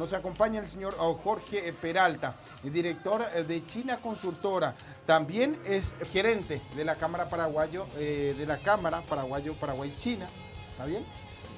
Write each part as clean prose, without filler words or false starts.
Nos acompaña el señor Jorge Peralta, director de China Consultora. También es gerente de la Cámara Paraguayo-Paraguay-China. ¿Está bien?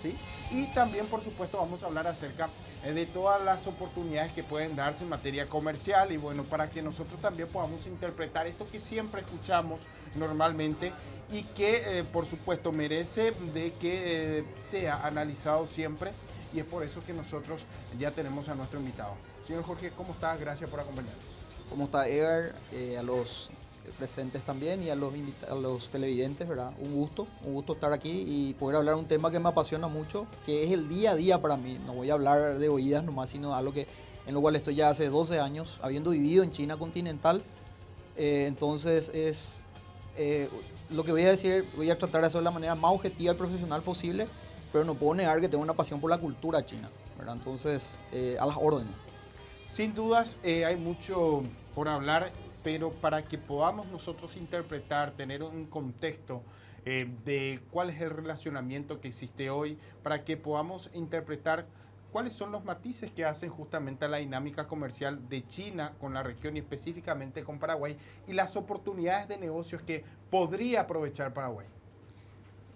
¿Sí? Y también, por supuesto, vamos a hablar acerca de todas las oportunidades que pueden darse en materia comercial y bueno, para que nosotros también podamos interpretar esto que siempre escuchamos normalmente y que, por supuesto, merece de que sea analizado siempre, y es por eso que nosotros ya tenemos a nuestro invitado. Señor Jorge, ¿cómo está? Gracias por acompañarnos. ¿Cómo está, Edgar? A los presentes también y a los televidentes, ¿verdad? Un gusto estar aquí y poder hablar de un tema que me apasiona mucho, que es el día a día para mí. No voy a hablar de oídas nomás, sino algo en lo cual estoy ya hace 12 años, habiendo vivido en China continental. Entonces lo que voy a decir, voy a tratar de hacerlo de la manera más objetiva y profesional posible, pero no puedo negar que tengo una pasión por la cultura china, ¿verdad? Entonces, a las órdenes. Sin dudas, hay mucho por hablar, pero para que podamos nosotros interpretar, tener un contexto de cuál es el relacionamiento que existe hoy, para que podamos interpretar cuáles son los matices que hacen justamente a la dinámica comercial de China con la región y específicamente con Paraguay, y las oportunidades de negocios que podría aprovechar Paraguay.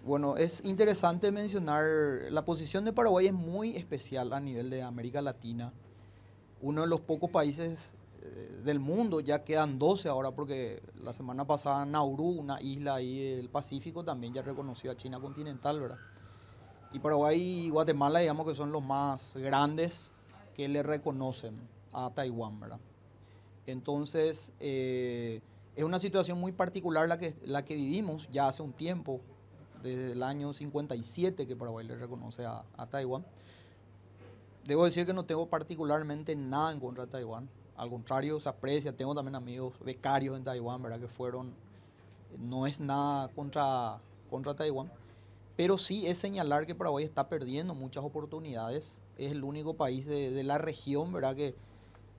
Bueno, es interesante mencionar, la posición de Paraguay es muy especial a nivel de América Latina. Uno de los pocos países del mundo, ya quedan 12 ahora, porque la semana pasada Nauru, una isla ahí del Pacífico, también ya reconoció a China continental, ¿verdad? Y Paraguay y Guatemala, digamos que son los más grandes que le reconocen a Taiwán, ¿verdad? Entonces, es una situación muy particular la que vivimos ya hace un tiempo, desde el año 57 que Paraguay le reconoce a Taiwán. Debo decir que no tengo particularmente nada en contra de Taiwán. Al contrario, se aprecia. Tengo también amigos becarios en Taiwán, ¿verdad? Que fueron. No es nada contra Taiwán. Pero sí es señalar que Paraguay está perdiendo muchas oportunidades. Es el único país de la región, ¿verdad? Que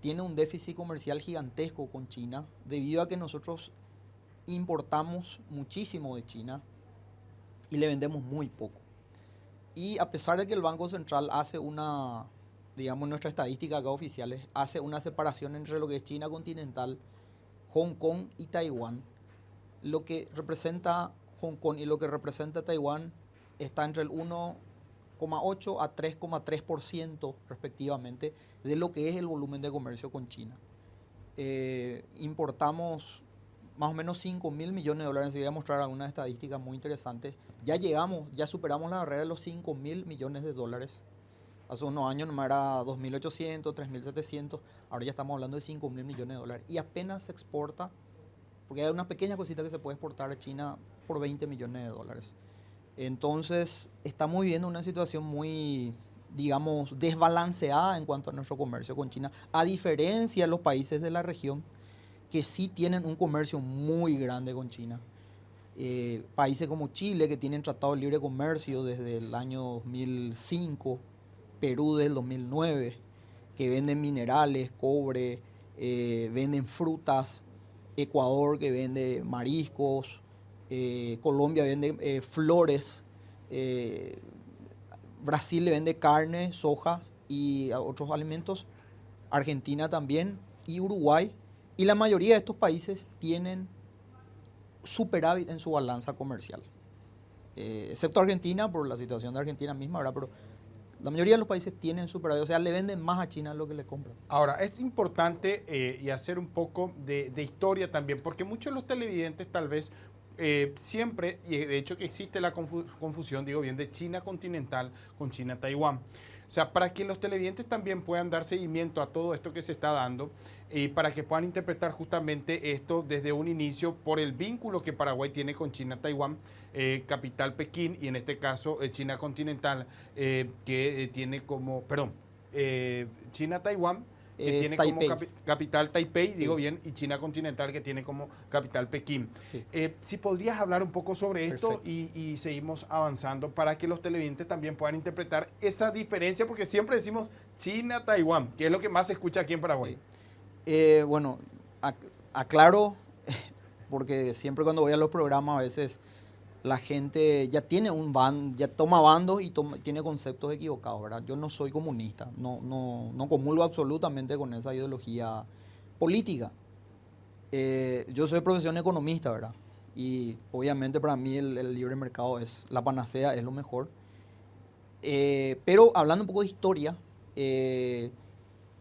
tiene un déficit comercial gigantesco con China, debido a que nosotros importamos muchísimo de China y le vendemos muy poco. Y a pesar de que el Banco Central hace digamos, nuestra estadística acá oficiales, hace una separación entre lo que es China continental, Hong Kong y Taiwán, lo que representa Hong Kong y lo que representa Taiwán está entre el 1,8 a 3,3% respectivamente de lo que es el volumen de comercio con China. Importamos más o menos 5.000 millones de dólares. Y voy a mostrar algunas estadísticas muy interesantes. Ya superamos la barrera de los 5.000 millones de dólares. Hace unos años nomás era 2.800, 3.700, ahora ya estamos hablando de 5.000 millones de dólares. Y apenas se exporta, porque hay una pequeña cosita que se puede exportar a China por 20 millones de dólares. Entonces, estamos viviendo una situación muy, digamos, desbalanceada en cuanto a nuestro comercio con China, a diferencia de los países de la región que sí tienen un comercio muy grande con China. Países como Chile, que tienen tratado de libre comercio desde el año 2005, Perú desde el 2009, que venden minerales, cobre, venden frutas, Ecuador que vende mariscos, Colombia vende flores, Brasil le vende carne, soja y otros alimentos, Argentina también y Uruguay. Y la mayoría de estos países tienen superávit en su balanza comercial, excepto Argentina por la situación de Argentina misma, ¿verdad? Pero la mayoría de los países tienen superávit, o sea, le venden más a China de lo que le compran. Ahora, es importante y hacer un poco de historia también, porque muchos de los televidentes tal vez siempre, y de hecho que existe la confusión, digo bien, de China continental con China-Taiwán. O sea, para que los televidentes también puedan dar seguimiento a todo esto que se está dando y para que puedan interpretar justamente esto desde un inicio por el vínculo que Paraguay tiene con China-Taiwán, capital Pekín, y en este caso China continental, que tiene como, perdón, China-Taiwán, que tiene Taipei. como capital Taipei, Sí. digo bien, y China continental, que tiene como capital Pekín. Sí. Si podrías hablar un poco sobre esto Perfecto. y seguimos avanzando para que los televidentes también puedan interpretar esa diferencia, porque siempre decimos China-Taiwán, que es lo que más se escucha aquí en Paraguay. Bueno, aclaro, porque siempre cuando voy a los programas a veces la gente ya tiene ya toma bandos y tiene conceptos equivocados, ¿verdad? Yo no soy comunista, no comulgo absolutamente con esa ideología política. Yo soy de profesión economista, ¿verdad? Y obviamente para mí el libre mercado es la panacea, es lo mejor. Pero hablando un poco de historia, en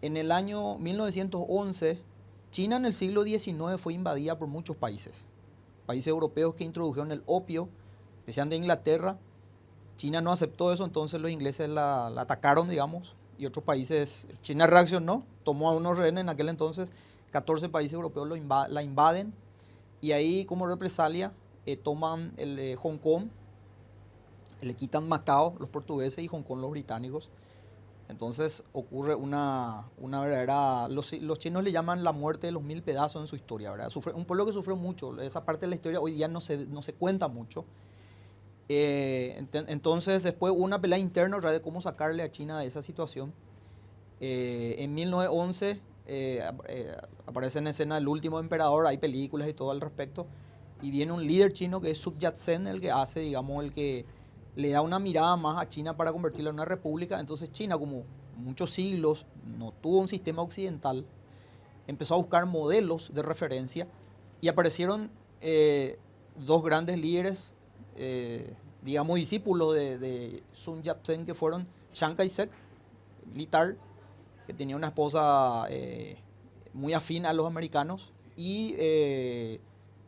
el año 1911, China en el siglo XIX fue invadida por muchos países. Países europeos que introdujeron el opio, especialmente Inglaterra. China no aceptó eso, entonces los ingleses la atacaron, digamos, y otros países. China reaccionó, tomó a unos rehenes en aquel entonces, 14 países europeos la invaden, y ahí como represalia toman Hong Kong, le quitan Macao los portugueses y Hong Kong los británicos. Entonces ocurre una verdadera... Los chinos le llaman la muerte de los 1000 pedazos en su historia, ¿verdad? Un pueblo que sufrió mucho. Esa parte de la historia hoy día no se cuenta mucho. Entonces después hubo una pelea interna de cómo sacarle a China de esa situación. En 1911 aparece en escena el último emperador, hay películas y todo al respecto. Y viene un líder chino que es Sun Yat-sen, el que hace, digamos, el que le da una mirada más a China para convertirla en una república. Entonces China, como muchos siglos no tuvo un sistema occidental, empezó a buscar modelos de referencia y aparecieron dos grandes líderes, digamos discípulos de Sun Yat-sen, que fueron Chiang Kai-shek, militar, que tenía una esposa muy afín a los americanos, y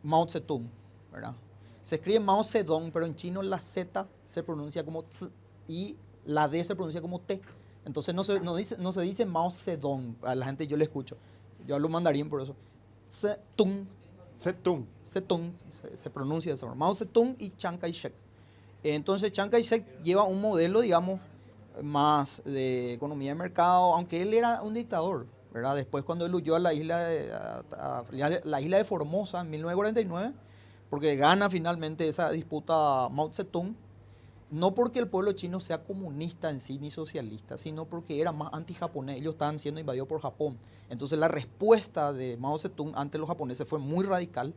Mao Zedong, ¿verdad? Se escribe Mao Zedong, pero en chino la Z se pronuncia como Z y la D se pronuncia como T. Entonces no se dice Mao Zedong. A la gente yo le escucho. Yo hablo mandarín por eso. Zedong. Zedong. Se pronuncia de esa forma. Mao Zedong y Chiang Kai-shek. Entonces Chiang Kai-shek lleva un modelo, digamos, más de economía de mercado, aunque él era un dictador, ¿verdad? Después cuando él huyó a la isla de Formosa en 1949, porque gana finalmente esa disputa Mao Zedong, no porque el pueblo chino sea comunista en sí ni socialista, sino porque era más anti-japonés. Ellos estaban siendo invadidos por Japón. Entonces la respuesta de Mao Zedong ante los japoneses fue muy radical,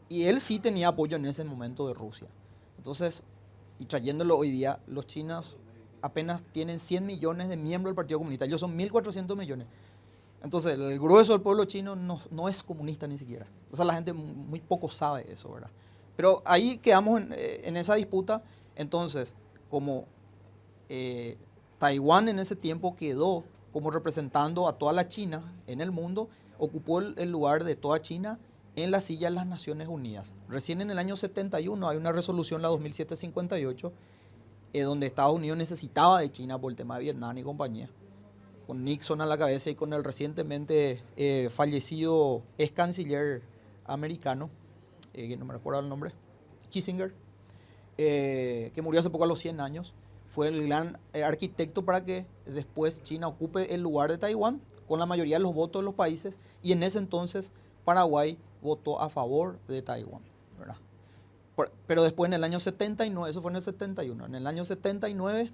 y él sí tenía apoyo en ese momento de Rusia. Entonces, y trayéndolo hoy día, los chinos apenas tienen 100 millones de miembros del Partido Comunista. Ellos son 1.400 millones. Entonces, el grueso del pueblo chino no es comunista ni siquiera. O sea, la gente muy poco sabe eso, ¿verdad? Pero ahí quedamos en esa disputa. Entonces, como Taiwán en ese tiempo quedó como representando a toda la China en el mundo, ocupó el lugar de toda China en la silla de las Naciones Unidas. Recién en el año 71 hay una resolución, la 2758, donde Estados Unidos necesitaba de China por el tema de Vietnam y compañía, con Nixon a la cabeza y con el recientemente fallecido ex canciller americano, que no me recuerdo el nombre, Kissinger, que murió hace poco a los 100 años. Fue el gran arquitecto para que después China ocupe el lugar de Taiwán con la mayoría de los votos de los países, y en ese entonces Paraguay votó a favor de Taiwán, ¿verdad? Pero después en el año 79, eso fue en el 71, en el año 79,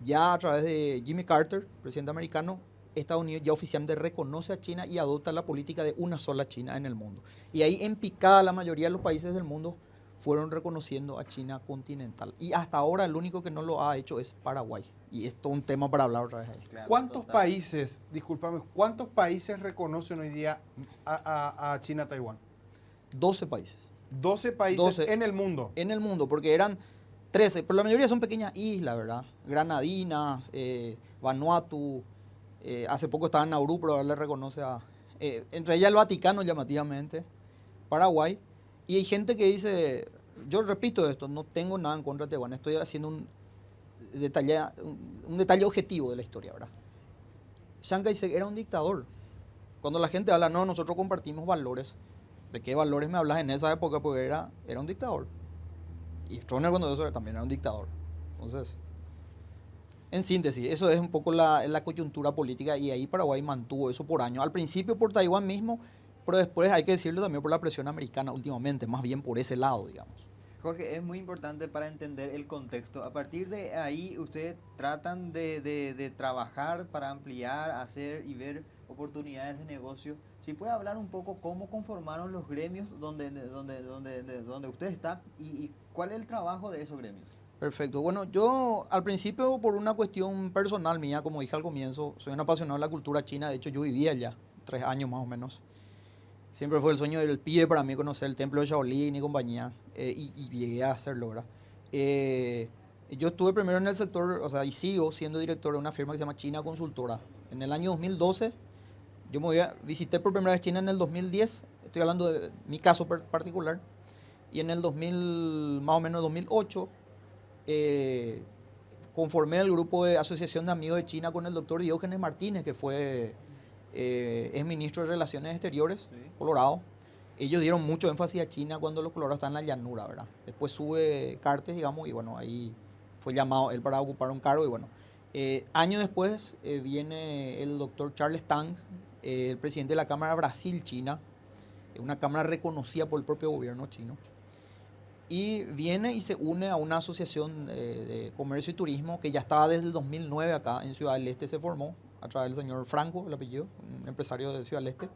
ya a través de Jimmy Carter, presidente americano, Estados Unidos ya oficialmente reconoce a China y adopta la política de una sola China en el mundo. Y ahí en picada la mayoría de los países del mundo fueron reconociendo a China continental. Y hasta ahora el único que no lo ha hecho es Paraguay. Y esto es un tema para hablar otra vez ahí. Claro, ¿cuántos países reconocen hoy día a China-Taiwán? 12 países. 12 países 12 en el mundo. En el mundo, porque eran 13, pero la mayoría son pequeñas islas, ¿verdad? Granadinas, Vanuatu, hace poco estaba en Nauru, pero ahora le reconoce entre ellas el Vaticano llamativamente, Paraguay. Y hay gente que dice, yo repito esto, no tengo nada en contra de Taiwán, estoy haciendo un detalle objetivo de la historia, ¿verdad? Chiang Kai-shek era un dictador. Cuando la gente habla, no, nosotros compartimos valores, ¿de qué valores me hablas en esa época? Porque era un dictador. Y Stroessner cuando eso también era un dictador. Entonces, en síntesis, eso es un poco la coyuntura política, y ahí Paraguay mantuvo eso por años. Al principio por Taiwán mismo, pero después hay que decirlo también por la presión americana últimamente, más bien por ese lado, digamos. Jorge, es muy importante para entender el contexto. A partir de ahí, ustedes tratan de trabajar para ampliar, hacer y ver oportunidades de negocio. Si puede hablar un poco cómo conformaron los gremios donde usted está y cuál es el trabajo de esos gremios. Perfecto. Bueno, yo al principio, por una cuestión personal mía, como dije al comienzo, soy un apasionado de la cultura china. De hecho, yo vivía allá 3 años más o menos. Siempre fue el sueño del pibe para mí conocer el templo de Shaolin y compañía, y llegué a hacerlo, ¿verdad? Yo estuve primero en el sector, o sea, y sigo siendo director de una firma que se llama China Consultora. En el año 2012, visité por primera vez China en el 2010, estoy hablando de mi caso particular, y en el 2000, más o menos 2008, conformé el grupo de Asociación de Amigos de China con el doctor Diógenes Martínez, que fue es ministro de Relaciones Exteriores, sí, Colorado. Ellos dieron mucho énfasis a China cuando los colorados están en la llanura, ¿verdad? Después sube Cartes, digamos, y bueno, ahí fue llamado él para ocupar un cargo y bueno. Años después viene el doctor Charles Tang, el presidente de la Cámara Brasil-China, una cámara reconocida por el propio gobierno chino. Y viene y se une a una asociación de comercio y turismo que ya estaba desde el 2009 acá en Ciudad del Este, se formó a través del señor Franco, el apellido, un empresario de Ciudad del Este,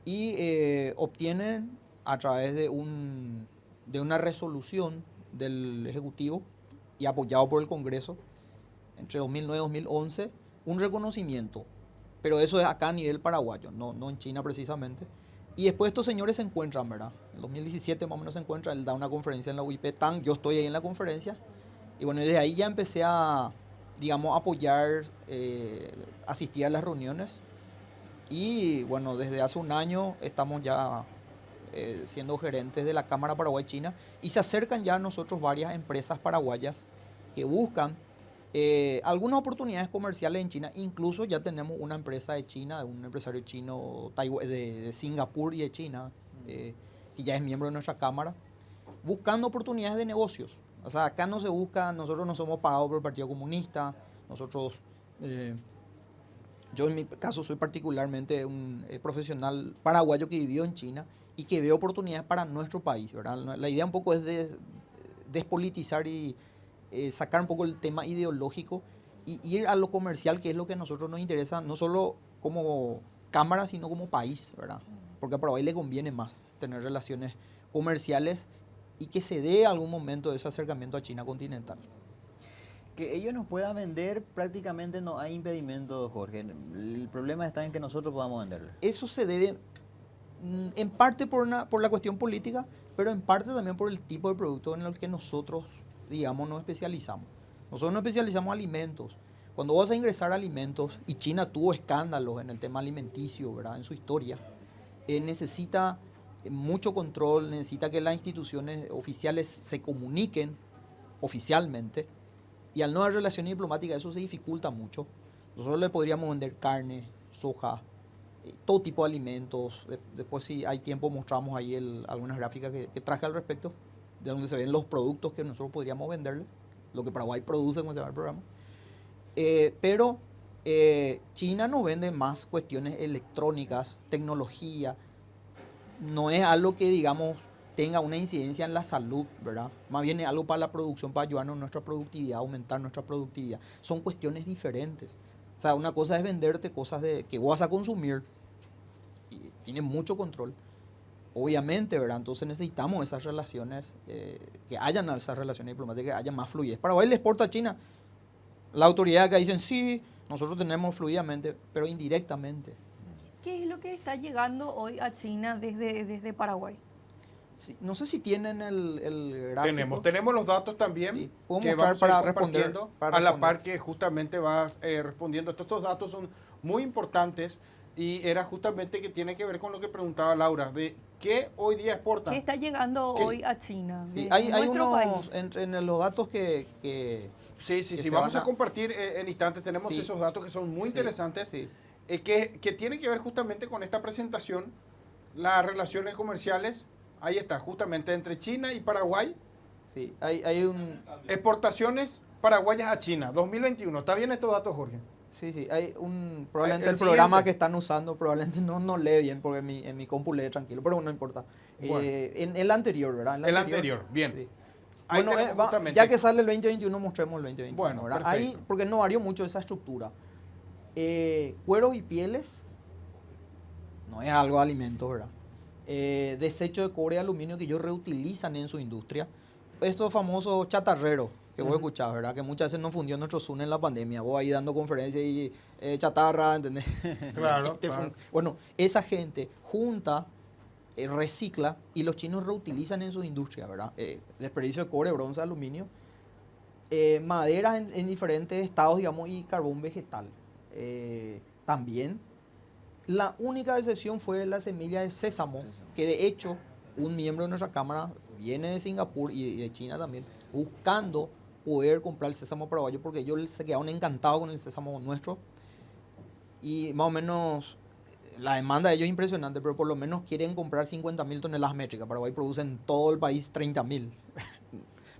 y obtienen a través de una resolución del Ejecutivo y apoyado por el Congreso entre 2009 y 2011 un reconocimiento, pero eso es acá a nivel paraguayo, no en China precisamente. Y después estos señores se encuentran, ¿verdad? En 2017 más o menos se encuentran, él da una conferencia en la UIP TAN, yo estoy ahí en la conferencia, y bueno, desde ahí ya empecé a, digamos, apoyar, asistir a las reuniones, y bueno, desde hace un año estamos ya siendo gerentes de la Cámara Paraguay-China, y se acercan ya a nosotros varias empresas paraguayas que buscan algunas oportunidades comerciales en China. Incluso ya tenemos una empresa de China, un empresario chino de Singapur y de China, que ya es miembro de nuestra cámara, buscando oportunidades de negocios. O sea, acá no se busca, nosotros no somos pagados por el Partido Comunista, nosotros, yo en mi caso soy particularmente un profesional paraguayo que vivió en China y que ve oportunidades para nuestro país, ¿verdad? La idea un poco es de despolitizar y sacar un poco el tema ideológico y ir a lo comercial, que es lo que a nosotros nos interesa, no solo como cámara, sino como país, ¿verdad? Porque a Paraguay le conviene más tener relaciones comerciales y que se dé algún momento ese acercamiento a China continental. Que ellos nos puedan vender, prácticamente no hay impedimento, Jorge. El problema está en que nosotros podamos venderle. Eso se debe en parte por la cuestión política, pero en parte también por el tipo de producto en el que nosotros, digamos, nos especializamos. Nosotros nos especializamos en alimentos. Cuando vas a ingresar a alimentos, y China tuvo escándalos en el tema alimenticio, ¿verdad?, en su historia, necesita mucho control, necesita que las instituciones oficiales se comuniquen oficialmente, y al no haber relaciones diplomáticas eso se dificulta mucho. Nosotros le podríamos vender carne, soja, todo tipo de alimentos. Después, si hay tiempo, mostramos ahí algunas gráficas que traje al respecto, de donde se ven los productos que nosotros podríamos venderle, lo que Paraguay produce, como se llama el programa. Pero China nos vende más cuestiones electrónicas, tecnología. No es algo que, digamos, tenga una incidencia en la salud, ¿verdad? Más bien es algo para la producción, para ayudarnos a nuestra productividad, aumentar nuestra productividad. Son cuestiones diferentes. O sea, una cosa es venderte cosas que vos vas a consumir y tiene mucho control. Obviamente, ¿verdad? Entonces necesitamos esas relaciones, que hayan esas relaciones diplomáticas, que haya más fluidez. Paraguay le exporta a China. La autoridad acá dicen, sí, nosotros tenemos fluidamente, pero indirectamente. ¿Qué es lo que está llegando hoy a China desde Paraguay? Sí, no sé si tienen el gráfico. Tenemos los datos también, sí, que vamos a ir compartiendo a la par que justamente va respondiendo. Estos datos son muy importantes y era justamente que tiene que ver con lo que preguntaba Laura, de qué hoy día exportan. ¿Qué está llegando hoy a China? Sí, hay unos, en los datos que sí, vamos a compartir en instantes, tenemos esos datos que son muy interesantes, que tienen que ver justamente con esta presentación, las relaciones comerciales. Ahí está, justamente entre China y Paraguay. Sí, hay un... Exportaciones paraguayas a China, 2021. ¿Está bien estos datos, Jorge? Sí, sí, hay probablemente El el programa siguiente. que están usando probablemente no lee bien porque en mi compu lee tranquilo, pero no importa. Bueno. En el anterior, ¿verdad? En El anterior, bien. sí. Ahí Bueno, tenemos justamente. ya que sale el 2021, mostremos el 2021, Bueno, ¿verdad? perfecto. Ahí, porque no varió mucho esa estructura. Cueros y pieles, no es algo de alimento, ¿verdad? Desecho de cobre y aluminio que ellos reutilizan en su industria. Estos famosos chatarreros que vos escuchás, ¿verdad? Que muchas veces nos fundió nuestro Zoom en la pandemia. Vos ahí dando conferencias y chatarra, ¿entendés? Claro, claro. Bueno, esa gente junta, recicla y los chinos reutilizan en sus industrias, ¿verdad? Desperdicio de cobre, bronce, aluminio. Maderas en diferentes estados, digamos, y carbón vegetal. También. La única excepción fue la semilla de sésamo, que de hecho un miembro de nuestra cámara viene de Singapur y de China también, buscando poder comprar el sésamo paraguayo porque ellos se quedaron encantados con el sésamo nuestro y más o menos la demanda de ellos es impresionante, pero por lo menos quieren comprar 50.000 toneladas métricas. Paraguay produce en todo el país 30.000.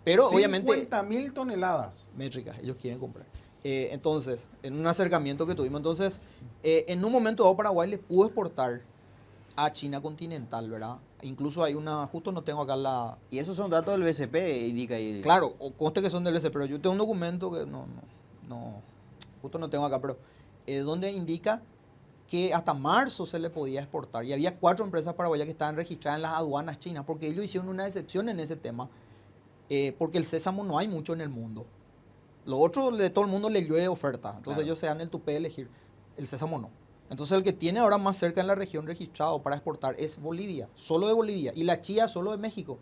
Pero obviamente 50.000 toneladas. métricas, ellos quieren comprar. Entonces, en un acercamiento que tuvimos, entonces, en un momento dado Paraguay le pudo exportar a China continental, ¿verdad? Incluso hay una, justo no tengo acá la... Y esos son datos del BCP, indica ahí. Claro, o conste que son del BC, pero yo tengo un documento que justo no tengo acá, pero donde indica que hasta marzo se le podía exportar y había 4 empresas paraguayas que estaban registradas en las aduanas chinas porque ellos hicieron una excepción en ese tema porque el sésamo no hay mucho en el mundo. Lo otro, de todo el mundo le llueve oferta. Entonces ellos se dan el tupé de elegir. El sésamo no. Entonces el que tiene ahora más cerca en la región registrado para exportar es Bolivia. Solo de Bolivia. Y la chía solo de México.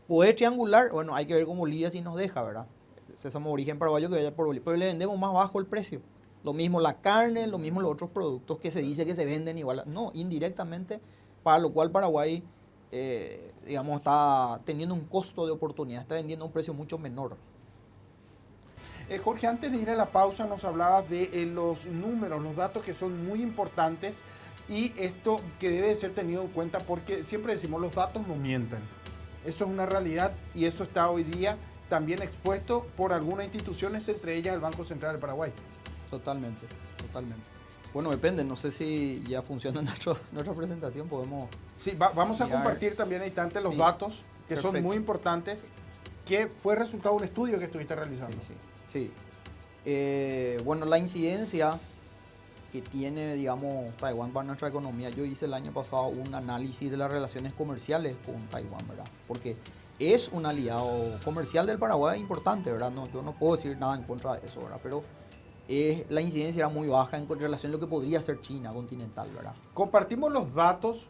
Poder triangular, bueno, hay que ver con Bolivia si nos deja, ¿verdad? El sésamo de origen paraguayo que vaya por Bolivia. Pero le vendemos más bajo el precio. Lo mismo la carne, lo mismo los otros productos que se dice que se venden igual. No, indirectamente, para lo cual Paraguay, digamos, está teniendo un costo de oportunidad. Está vendiendo a un precio mucho menor. Jorge, antes de ir a la pausa nos hablabas de los números, los datos que son muy importantes y esto que debe de ser tenido en cuenta porque siempre decimos los datos no mienten. Eso es una realidad y eso está hoy día también expuesto por algunas instituciones, entre ellas el Banco Central del Paraguay. Totalmente, totalmente. Bueno, depende, no sé si ya funciona nuestra presentación, podemos... Sí, vamos a mirar. compartir también a instante los Sí, datos que son perfecto. muy importantes, que fue resultado de un estudio que estuviste realizando. Sí. Bueno, la incidencia que tiene, digamos, Taiwán para nuestra economía, yo hice el año pasado un análisis de las relaciones comerciales con Taiwán, ¿verdad? Porque es un aliado comercial del Paraguay importante, ¿verdad? No, yo no puedo decir nada en contra de eso, ¿verdad? Pero la incidencia era muy baja en relación a lo que podría ser China continental, ¿verdad? Compartimos los datos.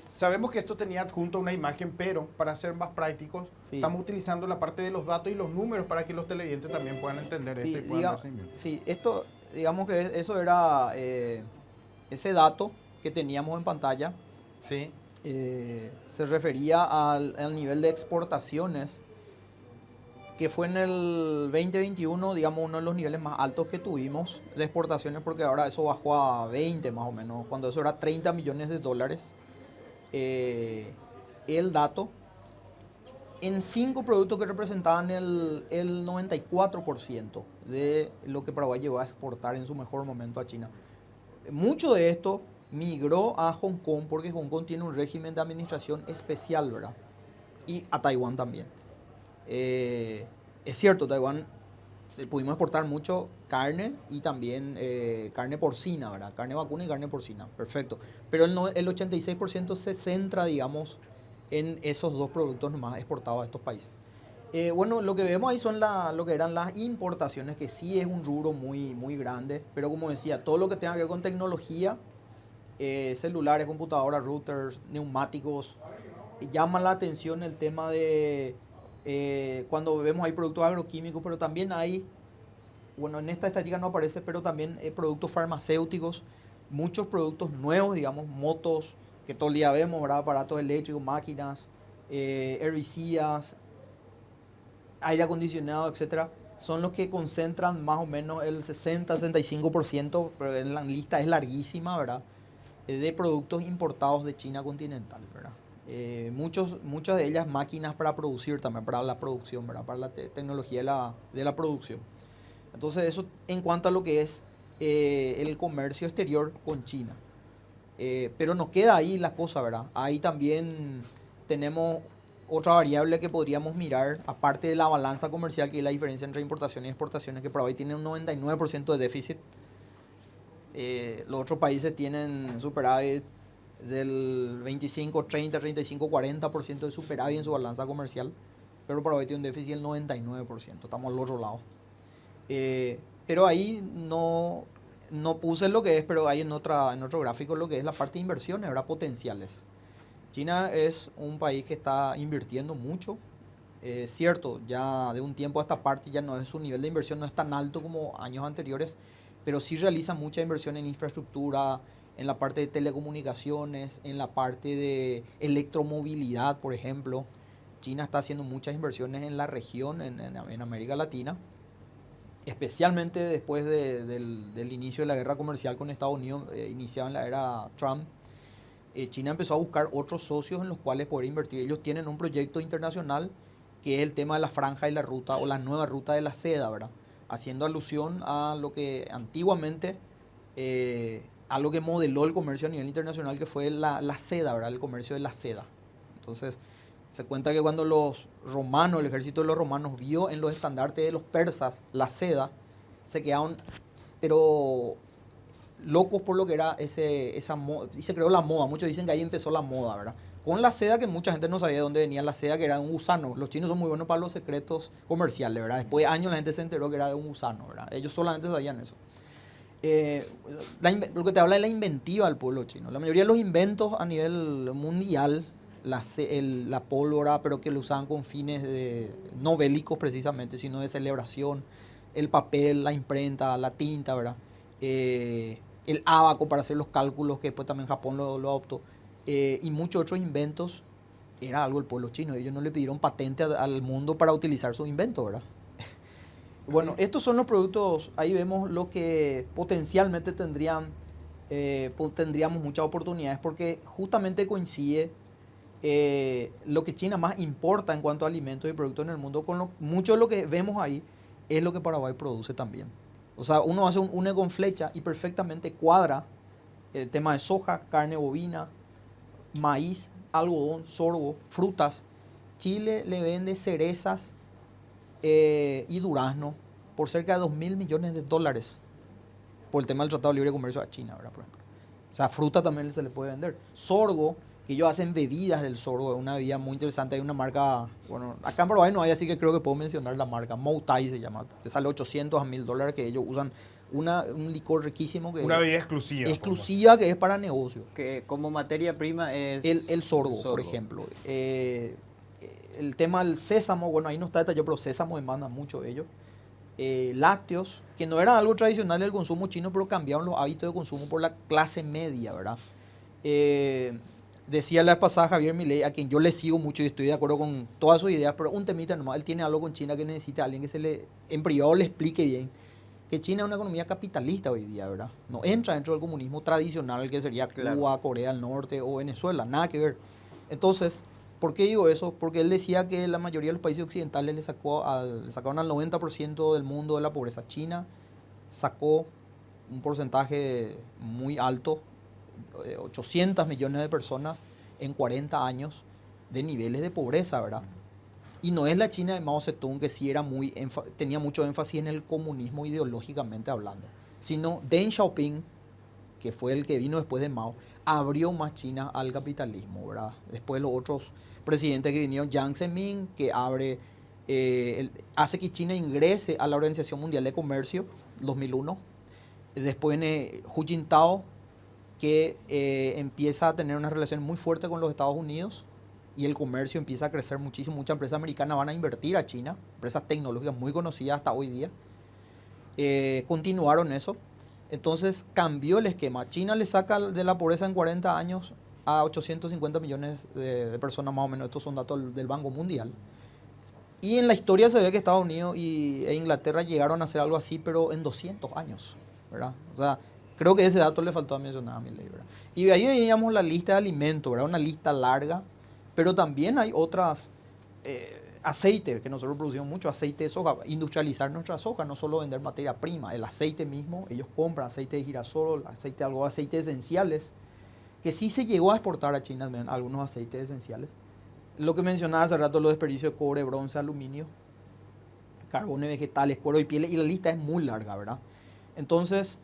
Sabemos que esto tenía adjunto una imagen, pero para ser más prácticos, Sí. estamos utilizando la parte de los datos y los números para que los televidentes también puedan entender esto y puedan dar seguimiento. Sí, esto, digamos que eso era ese dato que teníamos en pantalla, Sí. se refería al nivel de exportaciones que fue en el 2021, digamos, uno de los niveles más altos que tuvimos de exportaciones, porque ahora eso bajó a 20 más o menos, cuando eso era 30 millones de dólares. El dato en 5 productos que representaban el 94% de lo que Paraguay llegó a exportar en su mejor momento a China. Mucho de esto migró a Hong Kong porque Hong Kong tiene un régimen de administración especial, ¿verdad? Y a Taiwán también. Es cierto, Taiwán pudimos exportar mucho carne y también carne porcina, ¿verdad? Carne vacuna y carne porcina, perfecto. Pero el 86% se centra, digamos, en esos 2 productos nomás exportados a estos países. Bueno, lo que vemos ahí son lo que eran las importaciones, que sí es un rubro muy, muy grande, pero como decía, todo lo que tenga que ver con tecnología, celulares, computadoras, routers, neumáticos, llama la atención el tema de cuando vemos hay productos agroquímicos, pero también hay, bueno, en esta estadística no aparece, pero también productos farmacéuticos, muchos productos nuevos, digamos, motos, que todo el día vemos, ¿verdad? Aparatos eléctricos, máquinas, herbicidas, aire acondicionado, etcétera, son los que concentran más o menos el 60-65%, pero la lista es larguísima, ¿verdad? De productos importados de China continental, ¿verdad? Muchas de ellas máquinas para producir también, para la producción, ¿verdad? Para la tecnología de la producción. Entonces eso en cuanto a lo que es el comercio exterior con China. Pero no queda ahí la cosa, ¿verdad? Ahí también tenemos otra variable que podríamos mirar, aparte de la balanza comercial, que es la diferencia entre importaciones y exportaciones, que Paraguay tiene un 99% de déficit. Los otros países tienen superávit del 25, 30, 35, 40% de superávit en su balanza comercial, pero Paraguay tiene un déficit del 99%, estamos al otro lado. Pero ahí no puse lo que es, pero hay en otro gráfico lo que es la parte de inversiones, ¿verdad? Potenciales. China es un país que está invirtiendo mucho. Cierto, ya de un tiempo a esta parte ya no es su nivel de inversión, no es tan alto como años anteriores, pero sí realiza mucha inversión en infraestructura, en la parte de telecomunicaciones, en la parte de electromovilidad, por ejemplo. China está haciendo muchas inversiones en la región, en América Latina, especialmente después del inicio de la guerra comercial con Estados Unidos, iniciada en la era Trump. China empezó a buscar otros socios en los cuales poder invertir. Ellos tienen un proyecto internacional que es el tema de la franja y la ruta, o la nueva ruta de la seda, ¿verdad? Haciendo alusión a lo que antiguamente, a lo que modeló el comercio a nivel internacional, que fue la seda, ¿verdad? El comercio de la seda. Entonces, se cuenta que cuando los romanos, el ejército de los romanos vio en los estandartes de los persas la seda, se quedaron, pero locos por lo que era esa moda, y se creó la moda. Muchos dicen que ahí empezó la moda, ¿verdad? Con la seda, que mucha gente no sabía de dónde venía la seda, que era de un gusano. Los chinos son muy buenos para los secretos comerciales, ¿verdad? Después de años la gente se enteró que era de un gusano, ¿verdad? Ellos solamente sabían eso. Lo que te habla de la inventiva del pueblo chino. La mayoría de los inventos a nivel mundial, la pólvora, pero que lo usaban con fines no bélicos precisamente, sino de celebración, el papel, la imprenta, la tinta, ¿verdad? El ábaco para hacer los cálculos, que después también Japón lo adoptó, y muchos otros inventos, era algo del pueblo chino. Ellos no le pidieron patente al mundo para utilizar sus inventos, ¿verdad? Bueno, estos son los productos, ahí vemos lo que potencialmente tendríamos muchas oportunidades, porque justamente coincide lo que China más importa en cuanto a alimentos y productos en el mundo, con mucho de lo que vemos ahí es lo que Paraguay produce también. O sea, uno hace un une con flecha y perfectamente cuadra el tema de soja, carne bovina, maíz, algodón, sorgo, frutas. Chile le vende cerezas y durazno por cerca de 2.000 millones de dólares por el tema del Tratado de Libre Comercio a China, ¿verdad? Por ejemplo. O sea, fruta también se le puede vender. Sorgo, que ellos hacen bebidas del sorgo, es una bebida muy interesante. Hay una marca, bueno, acá en Paraguay no hay, así que creo que puedo mencionar la marca. Moutai se llama. Te sale 800 a $1.000 que ellos usan. Un licor riquísimo. Una bebida exclusiva. Exclusiva, que es para negocios. Que como materia prima es... El sorgo, por ejemplo. El tema del sésamo, bueno, ahí no está detallado, pero sésamo demanda mucho ellos. Lácteos, que no era algo tradicional del consumo chino, pero cambiaron los hábitos de consumo por la clase media, ¿verdad? Decía la vez pasada Javier Milei, a quien yo le sigo mucho y estoy de acuerdo con todas sus ideas, pero un temita nomás, él tiene algo con China que necesita a alguien que en privado le explique bien, que China es una economía capitalista hoy día, ¿verdad? No entra dentro del comunismo tradicional, que sería Cuba, Corea del Norte o Venezuela, nada que ver. Entonces, ¿por qué digo eso? Porque él decía que la mayoría de los países occidentales le sacaron al 90% del mundo de la pobreza. China sacó un porcentaje muy alto, 800 millones de personas en 40 años de niveles de pobreza, ¿verdad? Y no es la China de Mao Zedong, que sí tenía mucho énfasis en el comunismo ideológicamente hablando, sino Deng Xiaoping, que fue el que vino después de Mao, abrió más China al capitalismo, ¿verdad? Después los otros presidentes que vinieron, Jiang Zemin, que hace que China ingrese a la Organización Mundial de Comercio, 2001. Después viene Hu Jintao, que empieza a tener una relación muy fuerte con los Estados Unidos y el comercio empieza a crecer muchísimo. Muchas empresas americanas van a invertir a China, empresas tecnológicas muy conocidas hasta hoy día. Continuaron eso. Entonces cambió el esquema. China le saca de la pobreza en 40 años a 850 millones de personas más o menos. Estos son datos del Banco Mundial. Y en la historia se ve que Estados Unidos e Inglaterra llegaron a hacer algo así, pero en 200 años, ¿verdad? O sea, creo que ese dato le faltó a mencionar a Milei, ¿verdad? Y de ahí veníamos la lista de alimentos, ¿verdad? Una lista larga, pero también hay aceite, que nosotros producimos mucho aceite de soja, industrializar nuestra soja, no solo vender materia prima, el aceite mismo, ellos compran aceite de girasol, aceites esenciales, que sí se llegó a exportar a China algunos aceites esenciales. Lo que mencionaba hace rato, los desperdicios de cobre, bronce, aluminio, carbones vegetales, cuero y pieles, y la lista es muy larga, ¿verdad? Entonces,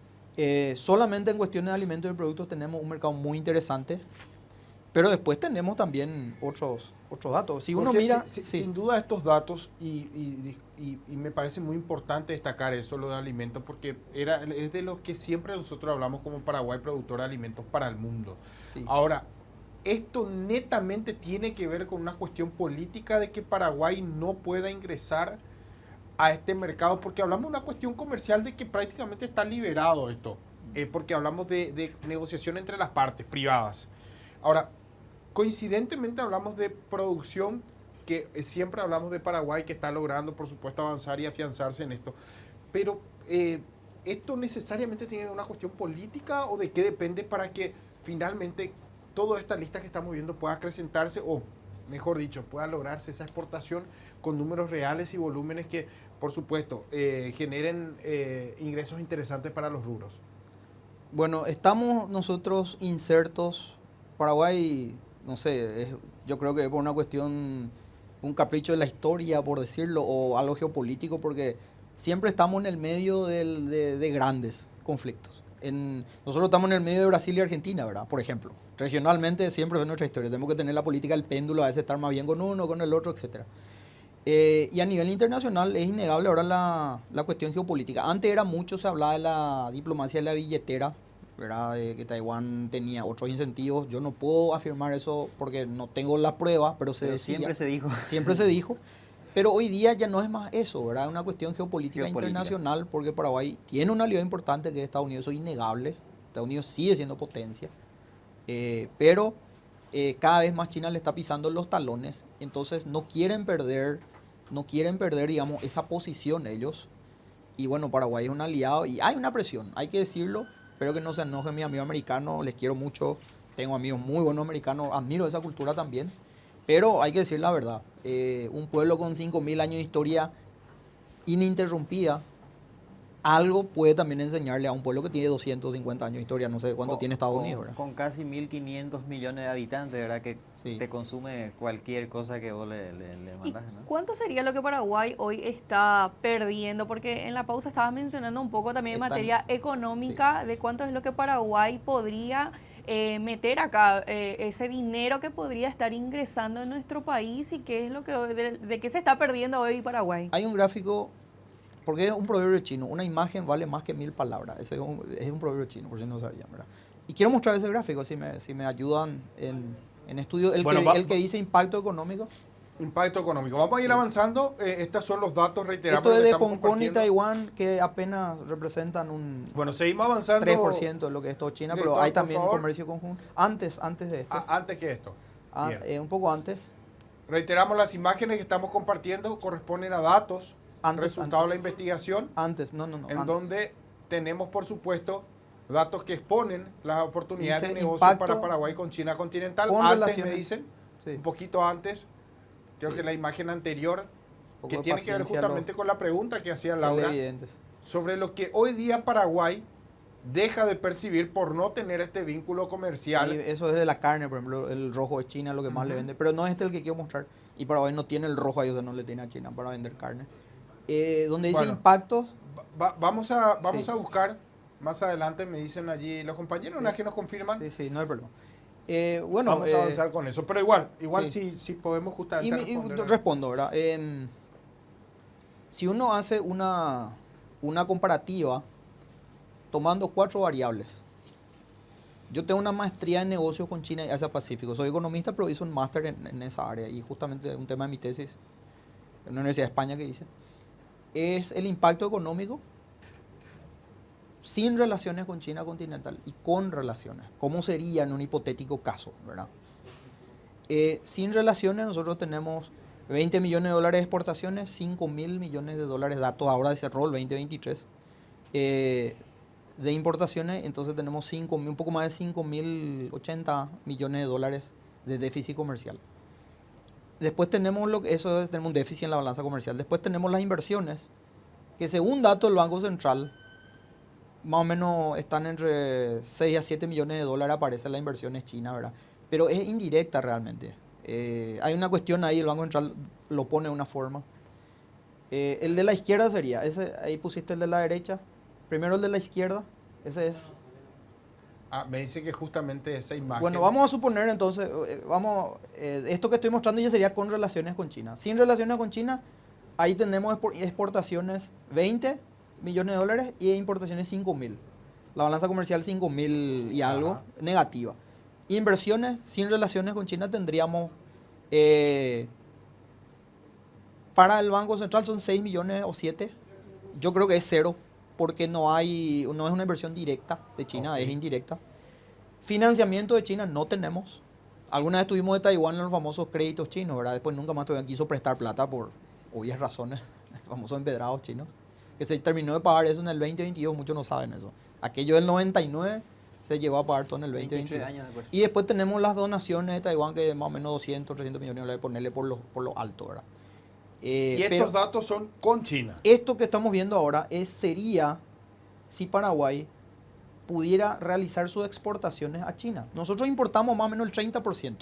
solamente en cuestiones de alimentos y productos tenemos un mercado muy interesante, pero después tenemos también otros datos. Si uno Porque mira... sin duda estos datos, y me parece muy importante destacar eso, lo de alimentos, porque es de los que siempre nosotros hablamos como Paraguay, productor de alimentos para el mundo. Sí. Ahora, esto netamente tiene que ver con una cuestión política de que Paraguay no pueda ingresar a este mercado, porque hablamos de una cuestión comercial de que prácticamente está liberado esto, porque hablamos de negociación entre las partes privadas. Ahora, coincidentemente hablamos de producción, que siempre hablamos de Paraguay, que está logrando, por supuesto, avanzar y afianzarse en esto. Pero, ¿esto necesariamente tiene una cuestión política o de qué depende para que finalmente toda esta lista que estamos viendo pueda acrecentarse o, mejor dicho, pueda lograrse esa exportación con números reales y volúmenes que, por supuesto, generen ingresos interesantes para los rubros? Bueno, estamos nosotros insertos. Paraguay, no sé, yo creo que es por una cuestión, un capricho de la historia, por decirlo, o algo geopolítico, porque siempre estamos en el medio de grandes conflictos. Nosotros estamos en el medio de Brasil y Argentina, ¿verdad? Por ejemplo. Regionalmente siempre es nuestra historia. Tenemos que tener la política del péndulo, a veces estar más bien con uno, con el otro, etc. Y a nivel internacional es innegable ahora la cuestión geopolítica. Antes era mucho, se hablaba de la diplomacia de la billetera, ¿verdad? De que Taiwán tenía otros incentivos. Yo no puedo afirmar eso porque no tengo la prueba, pero se decía. Siempre se dijo. Siempre se dijo. Pero hoy día ya no es más eso, ¿verdad? Es una cuestión geopolítica internacional, porque Paraguay tiene una aliado importante que es Estados Unidos, eso es innegable. Estados Unidos sigue siendo potencia. Pero cada vez más China le está pisando los talones, entonces no quieren perder, digamos, esa posición ellos. Y bueno, Paraguay es un aliado y hay una presión, hay que decirlo. Espero que no se enojen mis amigos americanos, les quiero mucho, tengo amigos muy buenos americanos, admiro esa cultura también. Pero hay que decir la verdad, un pueblo con 5.000 años de historia ininterrumpida, algo puede también enseñarle a un pueblo que tiene 250 años de historia, no sé cuánto tiene Estados Unidos, ¿verdad? Con casi 1.500 millones de habitantes, ¿verdad? Que Sí. te consume cualquier cosa que vos le mandas, ¿no? ¿Cuánto sería lo que Paraguay hoy está perdiendo? Porque en la pausa estabas mencionando un poco también en materia económica de cuánto es lo que Paraguay podría meter acá, ese dinero que podría estar ingresando en nuestro país y qué es lo que de qué se está perdiendo hoy Paraguay. Hay un gráfico, porque es un proverbio chino, una imagen vale más que 1.000 palabras. Ese es un proverbio chino, por si no sabían, ¿verdad? Y quiero mostrar ese gráfico, si me ayudan en estudio, el que dice impacto económico. Impacto económico. Vamos a ir avanzando. Estos son los datos, reiteramos. Esto es que de estamos Hong Kong y compartiendo. Taiwán, que apenas representan un Bueno, seguimos avanzando. 3% de lo que es todo China, pero Director, hay por también favor. comercio conjunto. Antes de esto, Antes que esto. Bien. un poco antes. Reiteramos, las imágenes que estamos compartiendo corresponden a datos, resultado de la investigación, No, en antes. donde tenemos, por supuesto, datos que exponen las oportunidades Dice de negocio impacto para Paraguay con China continental. con Antes, relaciones. me dicen, Sí. un poquito antes, creo que la imagen anterior, Poco que de tiene que ver paciencia, justamente con la pregunta que hacía Laura, Televidentes. sobre lo que hoy día Paraguay deja de percibir por no tener este vínculo Y comercial. eso es de la carne, por ejemplo, el rojo de China, lo que más le vende. Pero no es este el que quiero mostrar. Y Paraguay no tiene el rojo ahí, o sea, no le tiene a China para vender carne. Donde dice Bueno. impactos, Vamos a Sí. buscar, más adelante me dicen allí los compañeros, una vez que nos confirman, sí, no hay problema. Bueno, vamos a avanzar con eso. Pero igual sí. sí podemos justamente y responder. respondo, ¿verdad? Si uno hace una comparativa tomando 4 variables. Yo tengo una maestría en negocios con China y Asia Pacífico. Soy economista, pero hice un máster en esa área. Y justamente un tema de mi tesis, en una universidad de España que hice, es el impacto económico sin relaciones con China continental y con relaciones. ¿Cómo sería en un hipotético caso, verdad? Sin relaciones nosotros tenemos 20 millones de dólares de exportaciones, 5.000 millones de dólares, datos ahora de cerró el 2023, de importaciones, entonces tenemos un poco más de 5.080 millones de dólares de déficit comercial. Después tenemos eso es, tenemos un déficit en la balanza comercial. Después tenemos las inversiones, que según datos del Banco Central, más o menos están entre 6 a 7 millones de dólares aparecen las inversiones chinas, ¿verdad? Pero es indirecta realmente. Hay una cuestión ahí, el Banco Central lo pone de una forma. El de la izquierda sería, ahí pusiste el de la derecha. Primero el de la izquierda, ese es. Me dice que justamente esa imagen... Bueno, vamos a suponer entonces, esto que estoy mostrando ya sería con relaciones con China. Sin relaciones con China, ahí tenemos exportaciones 20 millones de dólares y importaciones 5.000. La balanza comercial 5.000 y algo, Ajá. negativa. Inversiones sin relaciones con China tendríamos, para el Banco Central son 6 millones o 7. Yo creo que es cero, porque no es una inversión directa de China, es indirecta. Financiamiento de China no tenemos. Alguna vez estuvimos de Taiwán en los famosos créditos chinos, ¿verdad? Después nunca más Taiwán quiso prestar plata por obvias razones, los famosos empedrados chinos, que se terminó de pagar eso en el 2022, muchos no saben eso. Aquello del 99 se llevó a pagar todo en el 2022. años después. Y después tenemos las donaciones de Taiwán, que más o menos 200, 300 millones de dólares, ponerle por lo alto, ¿verdad? Y estos datos son con China. Esto que estamos viendo ahora sería si Paraguay pudiera realizar sus exportaciones a China. Nosotros importamos más o menos el 30%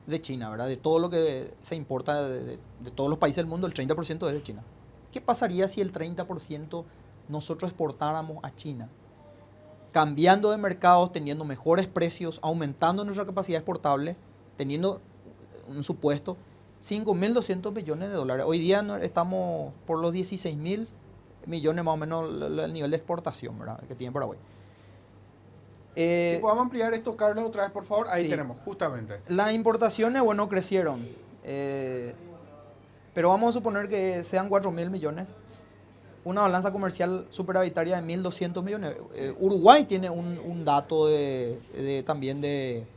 de China, ¿verdad? De todo lo que se importa de todos los países del mundo, el 30% es de China. ¿Qué pasaría si el 30% nosotros exportáramos a China? Cambiando de mercados, teniendo mejores precios, aumentando nuestra capacidad exportable, teniendo un supuesto 5.200 millones de dólares. Hoy día estamos por los 16.000 millones más o menos el nivel de exportación, ¿verdad?, que tiene Paraguay. Si podemos ampliar esto, Carlos, otra vez, por favor. Ahí Sí. tenemos, justamente. Las importaciones, bueno, crecieron. Pero vamos a suponer que sean 4.000 millones. Una balanza comercial superavitaria de 1.200 millones. Uruguay tiene un dato también de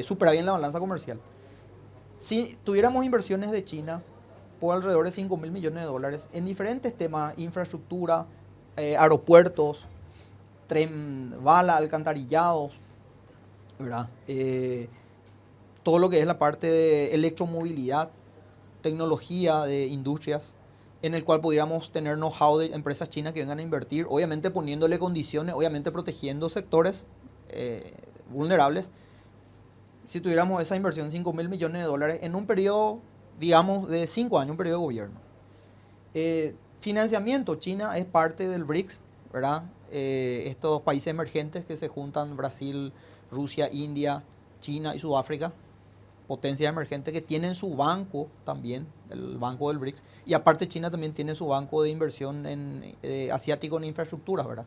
superávit en la balanza comercial. Si tuviéramos inversiones de China por alrededor de 5.000 millones de dólares en diferentes temas, infraestructura, aeropuertos, tren bala, alcantarillados, ¿verdad? Todo lo que es la parte de electromovilidad, tecnología de industrias, en el cual pudiéramos tener know-how de empresas chinas que vengan a invertir, obviamente poniéndole condiciones, obviamente protegiendo sectores vulnerables. Si tuviéramos esa inversión, 5.000 millones de dólares, en un periodo, digamos, de 5 años, un periodo de gobierno. Financiamiento, China es parte del BRICS, ¿verdad? Estos países emergentes que se juntan, Brasil, Rusia, India, China y Sudáfrica, potencias emergentes que tienen su banco también, el banco del BRICS, y aparte China también tiene su banco de inversión asiático en infraestructuras, ¿verdad?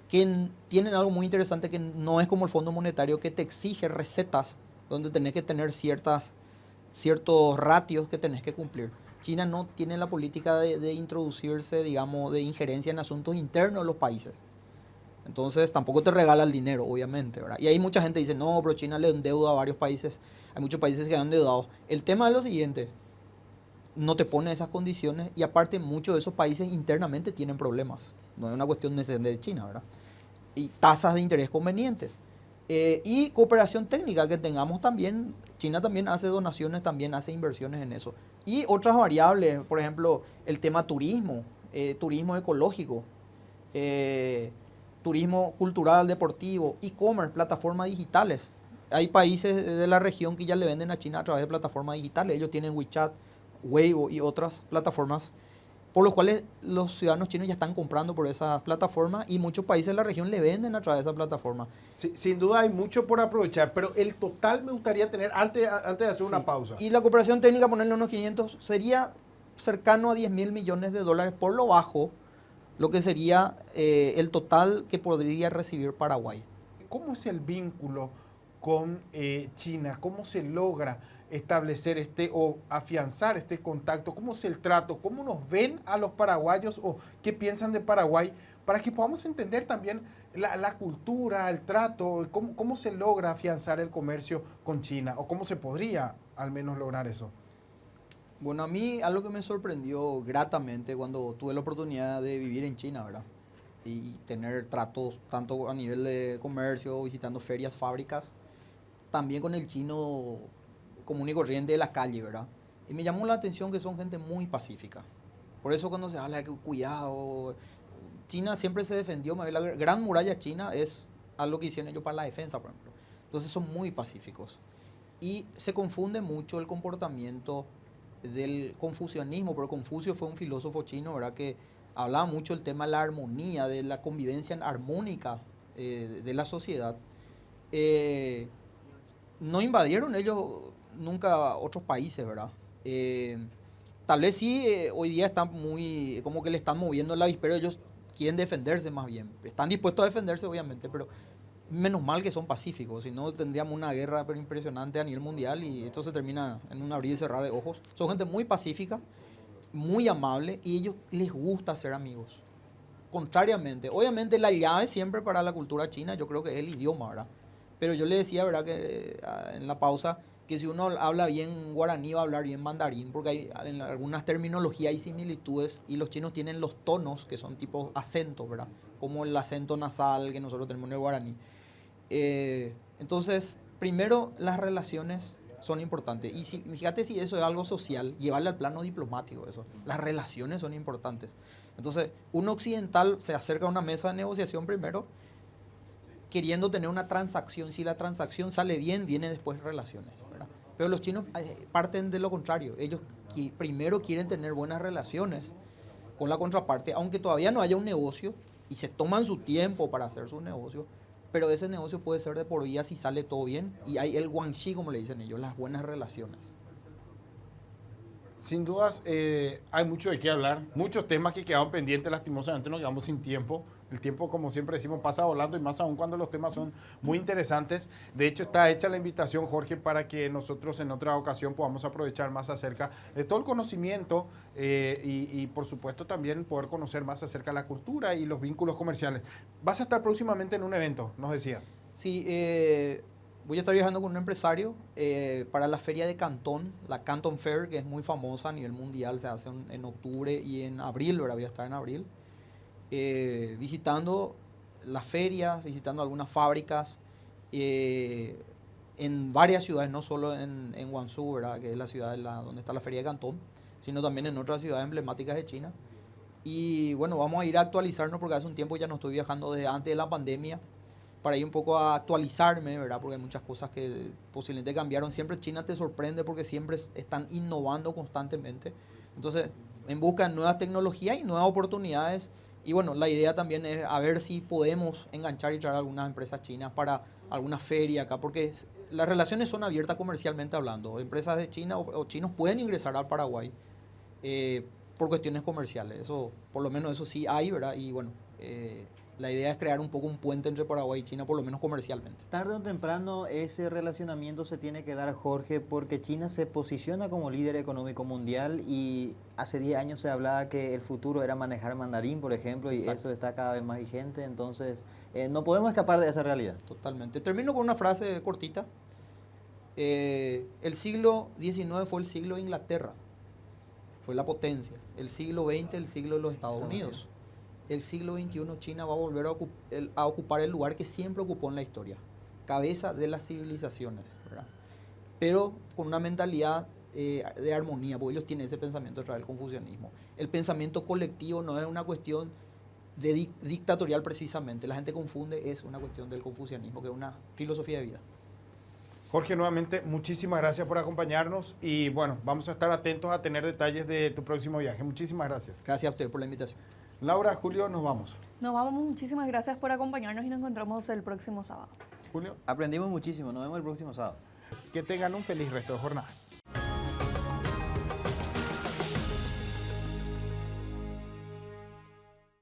Que tienen algo muy interesante que no es como el Fondo Monetario, que te exige recetas donde tenés que tener ciertos ratios que tenés que cumplir. China no tiene la política de introducirse, digamos, de injerencia en asuntos internos de los países. Entonces tampoco te regala el dinero, obviamente, ¿verdad? Y hay mucha gente que dice, no, pero China le endeuda a varios países. Hay muchos países que han endeudado. El tema es lo siguiente, no te pone esas condiciones y aparte muchos de esos países internamente tienen problemas. No es una cuestión de China, ¿verdad? Y tasas de interés convenientes. Y cooperación técnica que tengamos también. China también hace donaciones, también hace inversiones en eso. Y otras variables, por ejemplo, el tema turismo, turismo ecológico, turismo cultural, deportivo, e-commerce, plataformas digitales. Hay países de la región que ya le venden a China a través de plataformas digitales. Ellos tienen WeChat, Weibo y otras plataformas por los cuales los ciudadanos chinos ya están comprando por esas plataformas y muchos países de la región le venden a través de esa plataforma. Sí, sin duda hay mucho por aprovechar, pero el total me gustaría tener, antes de hacer Sí. una pausa. Y la cooperación técnica, ponerle unos 500, sería cercano a 10.000 millones de dólares por lo bajo, lo que sería el total que podría recibir Paraguay. ¿Cómo es el vínculo con China? ¿Cómo se logra establecer o afianzar este contacto? ¿Cómo es el trato? ¿Cómo nos ven a los paraguayos o qué piensan de Paraguay? Para que podamos entender también la cultura, el trato, cómo se logra afianzar el comercio con China o cómo se podría al menos lograr eso. Bueno, a mí algo que me sorprendió gratamente cuando tuve la oportunidad de vivir en China, ¿verdad? Y tener tratos tanto a nivel de comercio, visitando ferias, fábricas, también con el chino común y corriente de la calle, ¿verdad? Y me llamó la atención que son gente muy pacífica. Por eso cuando se habla de que cuidado, China siempre se defendió, la gran muralla china es algo que hicieron ellos para la defensa, por ejemplo. Entonces son muy pacíficos. Y se confunde mucho el comportamiento del confucianismo, porque Confucio fue un filósofo chino, ¿verdad?, que hablaba mucho del tema de la armonía, de la convivencia armónica de la sociedad. No invadieron ellos nunca otros países, ¿verdad? Tal vez sí, hoy día están muy, como que le están moviendo el avispero, ellos quieren defenderse más bien. Están dispuestos a defenderse, obviamente, pero menos mal que son pacíficos, si no tendríamos una guerra pero impresionante a nivel mundial y esto se termina en un abrir y cerrar de ojos. Son gente muy pacífica, muy amable y a ellos les gusta ser amigos. Contrariamente, obviamente la llave siempre para la cultura china yo creo que es el idioma, ¿verdad? Pero yo le decía, ¿verdad?, que en la pausa, que si uno habla bien guaraní va a hablar bien mandarín, porque hay en algunas terminologías hay similitudes y los chinos tienen los tonos que son tipo acentos, ¿verdad? Como el acento nasal que nosotros tenemos en el guaraní. Entonces, primero las relaciones son importantes. Y fíjate si eso es algo social, llevarle al plano diplomático eso. Las relaciones son importantes. Entonces, un occidental se acerca a una mesa de negociación primero, queriendo tener una transacción. Si la transacción sale bien, vienen después relaciones, ¿verdad? Pero los chinos parten de lo contrario. Ellos primero quieren tener buenas relaciones con la contraparte, aunque todavía no haya un negocio, y se toman su tiempo para hacer su negocio, pero ese negocio puede ser de por vida si sale todo bien, y hay el guanxi, como le dicen ellos, las buenas relaciones. Sin dudas, hay mucho de qué hablar, muchos temas que quedaron pendientes, lastimosamente nos quedamos sin tiempo. El tiempo, como siempre decimos, pasa volando y más aún cuando los temas son muy interesantes. De hecho, está hecha la invitación, Jorge, para que nosotros en otra ocasión podamos aprovechar más acerca de todo el conocimiento y por supuesto también poder conocer más acerca de la cultura y los vínculos comerciales. Vas a estar próximamente en un evento, nos decía. Sí, voy a estar viajando con un empresario para la feria de Cantón, la Canton Fair, que es muy famosa a nivel mundial, se hace en octubre y en abril, ¿verdad? Voy a estar en abril. Visitando las ferias, visitando algunas fábricas en varias ciudades, no solo en Guangzhou, ¿verdad?, que es la ciudad donde está la feria de Cantón, sino también en otras ciudades emblemáticas de China. Y bueno, vamos a ir a actualizarnos porque hace un tiempo ya no estoy viajando desde antes de la pandemia, para ir un poco a actualizarme, ¿verdad?, porque hay muchas cosas que posiblemente cambiaron. Siempre China te sorprende porque siempre están innovando constantemente. Entonces, en busca de nuevas tecnologías y nuevas oportunidades. Y bueno, la idea también es a ver si podemos enganchar y traer algunas empresas chinas para alguna feria acá, porque las relaciones son abiertas comercialmente hablando. Empresas de China o chinos pueden ingresar al Paraguay por cuestiones comerciales. Eso, por lo menos eso sí hay, ¿verdad? Y bueno, la idea es crear un poco un puente entre Paraguay y China, por lo menos comercialmente. Tarde o temprano ese relacionamiento se tiene que dar, Jorge, porque China se posiciona como líder económico mundial y hace 10 años se hablaba que el futuro era manejar mandarín, por ejemplo, y Exacto. eso está cada vez más vigente. Entonces, no podemos escapar de esa realidad. Totalmente. Termino con una frase cortita. El siglo XIX fue el siglo de Inglaterra, fue la potencia. El siglo XX, el siglo de los Estados Unidos. El siglo XXI China va a volver a ocupar el lugar que siempre ocupó en la historia, cabeza de las civilizaciones, ¿verdad? Pero con una mentalidad de armonía, porque ellos tienen ese pensamiento a través del confucianismo. El pensamiento colectivo no es una cuestión de dictatorial precisamente, la gente confunde, es una cuestión del confucianismo, que es una filosofía de vida. Jorge, nuevamente, muchísimas gracias por acompañarnos y bueno, vamos a estar atentos a tener detalles de tu próximo viaje. Muchísimas gracias. Gracias a usted por la invitación. Laura, Julio, nos vamos. Nos vamos, muchísimas gracias por acompañarnos y nos encontramos el próximo sábado. Julio, Aprendimos muchísimo. Nos vemos el próximo sábado. que tengan un feliz resto de jornada.